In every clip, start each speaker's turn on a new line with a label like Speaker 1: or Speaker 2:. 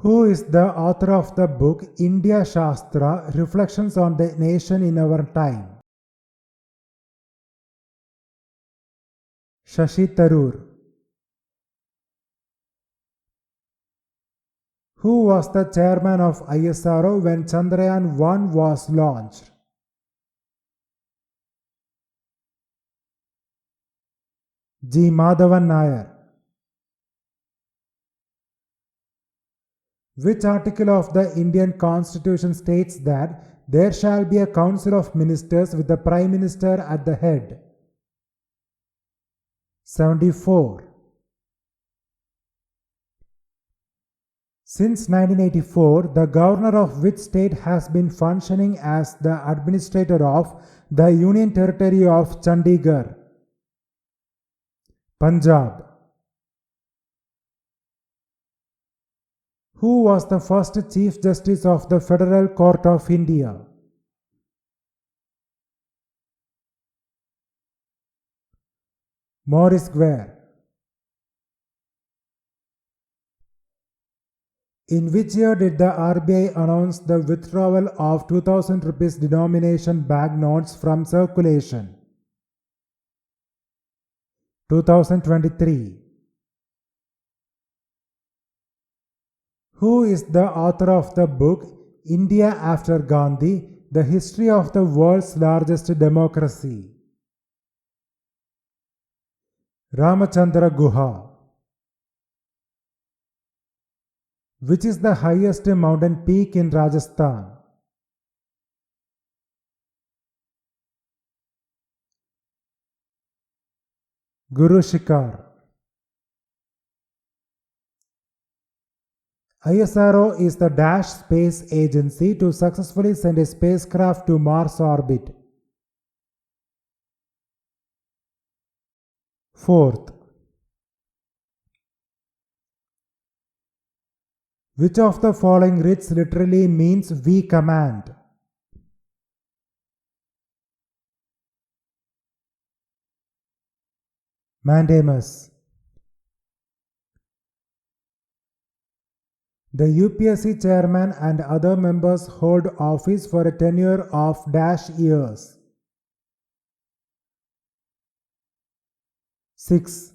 Speaker 1: Who is the author of the book India Shastra Reflections on the Nation in Our Time? Shashi Tharoor. Who was the chairman of ISRO when Chandrayaan 1 was launched? G. Madhavan Nair. Which article of the Indian Constitution states that there shall be a council of ministers with the Prime Minister at the head? 74. Since 1984, the governor of which state has been functioning as the administrator of the Union Territory of Chandigarh? Punjab. Who was the first Chief Justice of the Federal Court of India? Maurice Guare. In which year did the RBI announce the withdrawal of 2000 rupees denomination banknotes from circulation? 2023. Who is the author of the book India After Gandhi, The History of the World's Largest Democracy? Ramachandra Guha. Which is the highest mountain peak in Rajasthan? Guru Shikar. ISRO is the dash space agency to successfully send a spacecraft to Mars orbit. Fourth. Which of the following writs literally means we command? Mandamus. The UPSC chairman and other members hold office for a tenure of dash years. 6.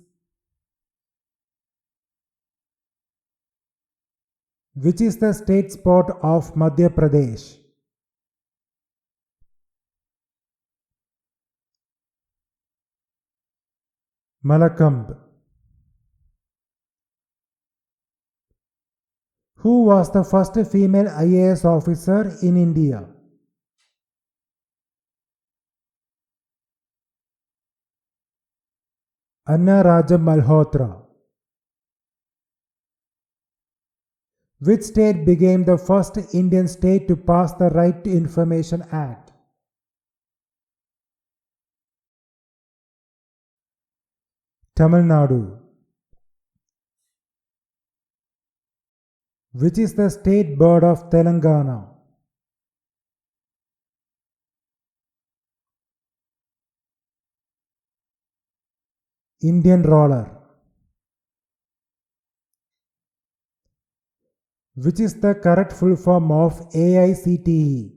Speaker 1: Which is the state sport of Madhya Pradesh? Malakambh. Who was the first female IAS officer in India? Anna Raja Malhotra. Which state became the first Indian state to pass the Right to Information Act? Tamil Nadu. Which is the state bird of Telangana? Indian roller. Which is the correct full form of AICTE?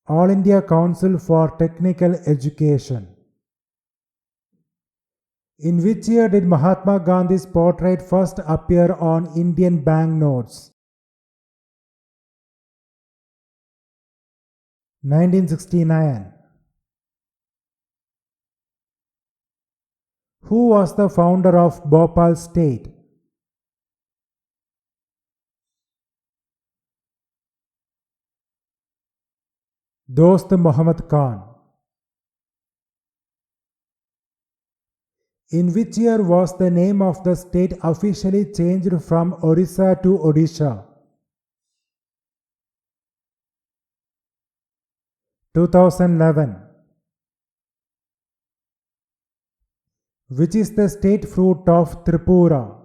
Speaker 1: All India Council for Technical Education. In which year did Mahatma Gandhi's portrait first appear on Indian banknotes? 1969. Who was the founder of Bhopal State? Dost Muhammad Khan. In which year was the name of the state officially changed from Orissa to Odisha? 2011. Which is the state fruit of Tripura?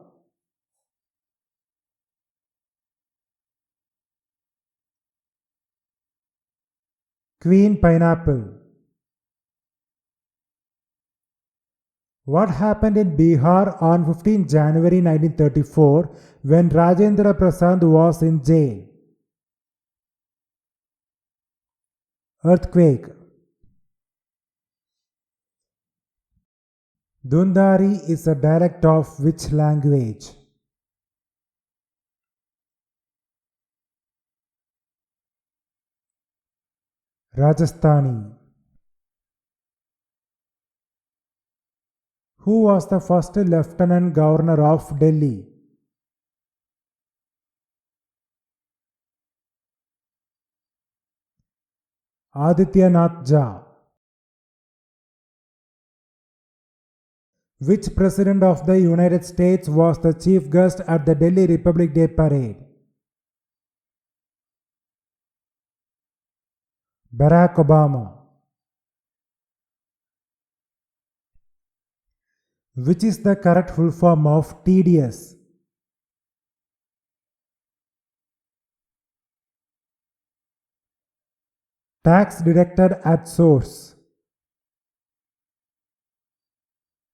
Speaker 1: Queen pineapple. What happened in Bihar on 15 January 1934 when Rajendra Prasad was in jail? Earthquake. Dundari is a dialect of which language? Rajasthani. Who was the first Lieutenant Governor of Delhi? Adityanath Jha. Which President of the United States was the chief guest at the Delhi Republic Day Parade? Barack Obama. Which is the correct full form of TDS? Tax deducted at source.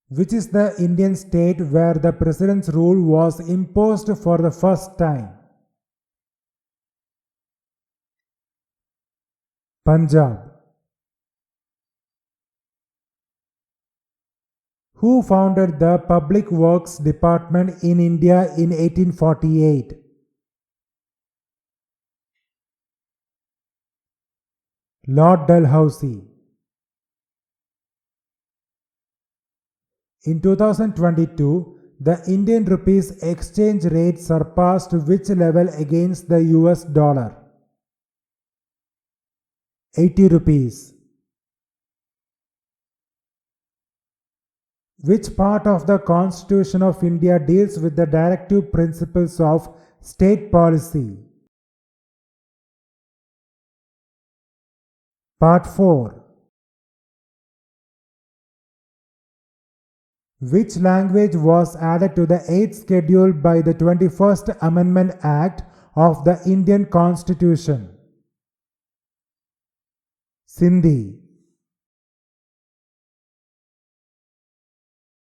Speaker 1: Which is the Indian state where the president's rule was imposed for the first time? Punjab. Who founded the Public Works Department in India in 1848? Lord Dalhousie. In 2022, the Indian rupee's exchange rate surpassed which level against the US dollar? 80 rupees. Which part of the Constitution of India deals with the directive principles of state policy? Part 4. Which language was added to the 8th schedule by the 21st Amendment Act of the Indian Constitution? Sindhi.